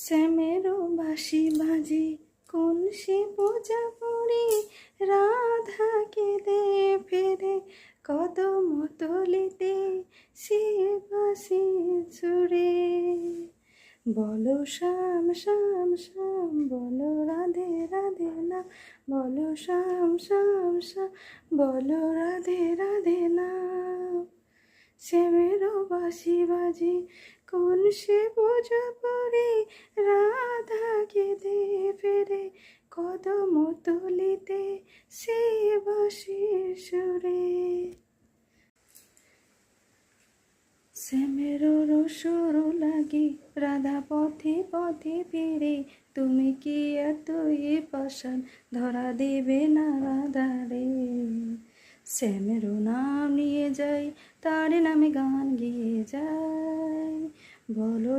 শ্যামেরও বাঁশি বাজে কোন সে পূজা পড়ি, রাধা কেঁদে ফেরে কদম তলিতে সে বাঁশি সুরে। বলো শ্যাম শ্যাম শ্যাম, বলো রাধে রাধে না, বলো শ্যাম শ্যাম শ্যাম, বলো রাধে রাধে না। শ্যামেরও বাঁশি বাজে কোন সে পূজা পড়ে, রাধা কেঁদে ফেরে কদম তলিতে সে বাঁশির সুরে। শ্যামেরও রসুরও লাগে রাধা পথে পথে ফিরে, তুমি কি এতই পাষাণ ধরা দেবে না রাধারে। শ্যামেরও নাম নিয়ে যাই, তার নামে গান গিয়ে যাই, বলো